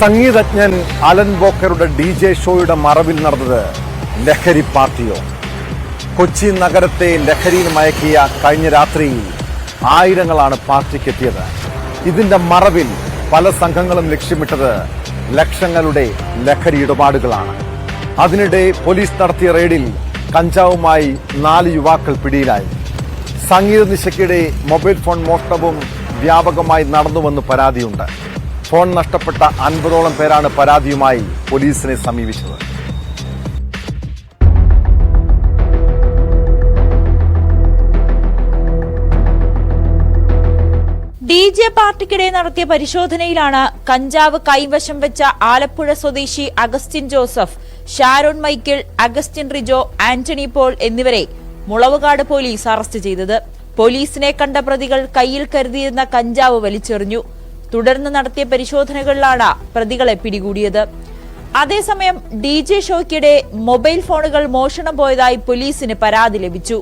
സംഗീതജ്ഞൻ Allen വോക്കറുടെ DJ ഷോയുടെ മറവിൽ നടന്നത് ലഹരി പാർട്ടിയോ? കൊച്ചി നഗരത്തെ ലഹരിയിൽ മയക്കിയ കഴിഞ്ഞ രാത്രിയിൽ ആയിരങ്ങളാണ് പാർട്ടിക്കെത്തിയത്. ഇതിന്റെ മറവിൽ പല സംഘങ്ങളും ലക്ഷ്യമിട്ടത് ലക്ഷങ്ങളുടെ ലഹരി ഇടപാടുകളാണ്. അതിനിടെ പോലീസ് നടത്തിയ റെയ്ഡിൽ കഞ്ചാവുമായി 4 യുവാക്കൾ പിടിയിലായി. സംഗീത നിശയ്ക്കിടെ മൊബൈൽ ഫോൺ മോഷണവും വ്യാപകമായി നടന്നുവെന്ന് പരാതിയുണ്ട്. ഫോൺ നഷ്ടപ്പെട്ട 50ഓളം പേരാണ് പരാതിയുമായി പോലീസിനെ സമീപിച്ചത്. DJ പാർട്ടിക്കിടെ നടത്തിയ പരിശോധനയിലാണ് കഞ്ചാവ് കൈവശം വെച്ച ആലപ്പുഴ സ്വദേശി അഗസ്റ്റിൻ ജോസഫ്, ഷാരോൺ മൈക്കിൾ, അഗസ്റ്റിൻ റിജോ, ആന്റണി പോൾ എന്നിവരെ മുളവുകാട് പോലീസ് അറസ്റ്റ് ചെയ്തത്. പോലീസിനെ കണ്ട പ്രതികൾ കയ്യിൽ കരുതിയിരുന്ന കഞ്ചാവ് വലിച്ചെറിഞ്ഞു. തുടർന്ന് നടത്തിയ പരിശോധനകളിലാണ് പ്രതികളെ പിടികൂടിയത്. അതേസമയം DJ ഷോയ്ക്കിടെ മൊബൈൽ ഫോണുകൾ മോഷണം പോയതായി പോലീസിന് പരാതി ലഭിച്ചു.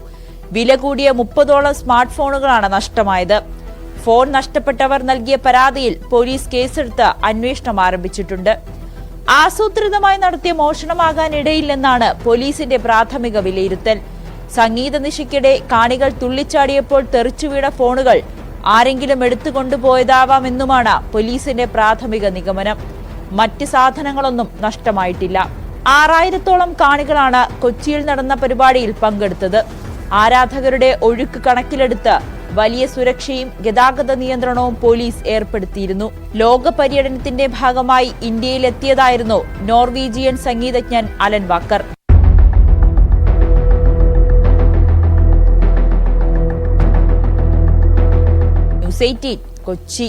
വില കൂടിയ 30ഓളം സ്മാർട്ട് ഫോണുകളാണ് നഷ്ടമായത്. ഫോൺ നഷ്ടപ്പെട്ടവർ നൽകിയ പരാതിയിൽ പോലീസ് കേസെടുത്ത് അന്വേഷണം ആരംഭിച്ചിട്ടുണ്ട്. ആസൂത്രിതമായി നടത്തിയ മോഷണമാകാൻ ഇടയില്ലെന്നാണ് പോലീസിന്റെ പ്രാഥമിക വിലയിരുത്തൽ. സംഗീത നിശയ്ക്കിടെ കാണികൾ തുള്ളിച്ചാടിയപ്പോൾ തെറിച്ചുവീണ ഫോണുകൾ ആരെങ്കിലും എടുത്തുകൊണ്ടുപോയതാവാമെന്നുമാണ് പോലീസിന്റെ പ്രാഥമിക നിഗമനം. മറ്റ് സാധനങ്ങളൊന്നും നഷ്ടമായിട്ടില്ല. 6000ഓളം കാണികളാണ് കൊച്ചിയിൽ നടന്ന പരിപാടിയിൽ പങ്കെടുത്തത്. ആരാധകരുടെ ഒഴുക്ക് കണക്കിലെടുത്ത് വലിയ സുരക്ഷയും ഗതാഗത നിയന്ത്രണവും പോലീസ് ഏർപ്പെടുത്തിയിരുന്നു. ലോക പര്യടനത്തിന്റെ ഭാഗമായി ഇന്ത്യയിലെത്തിയതായിരുന്നു നോർവീജിയൻ സംഗീതജ്ഞൻ അലൻ വാക്കർ. ന്യൂസ് 18 കൊച്ചി.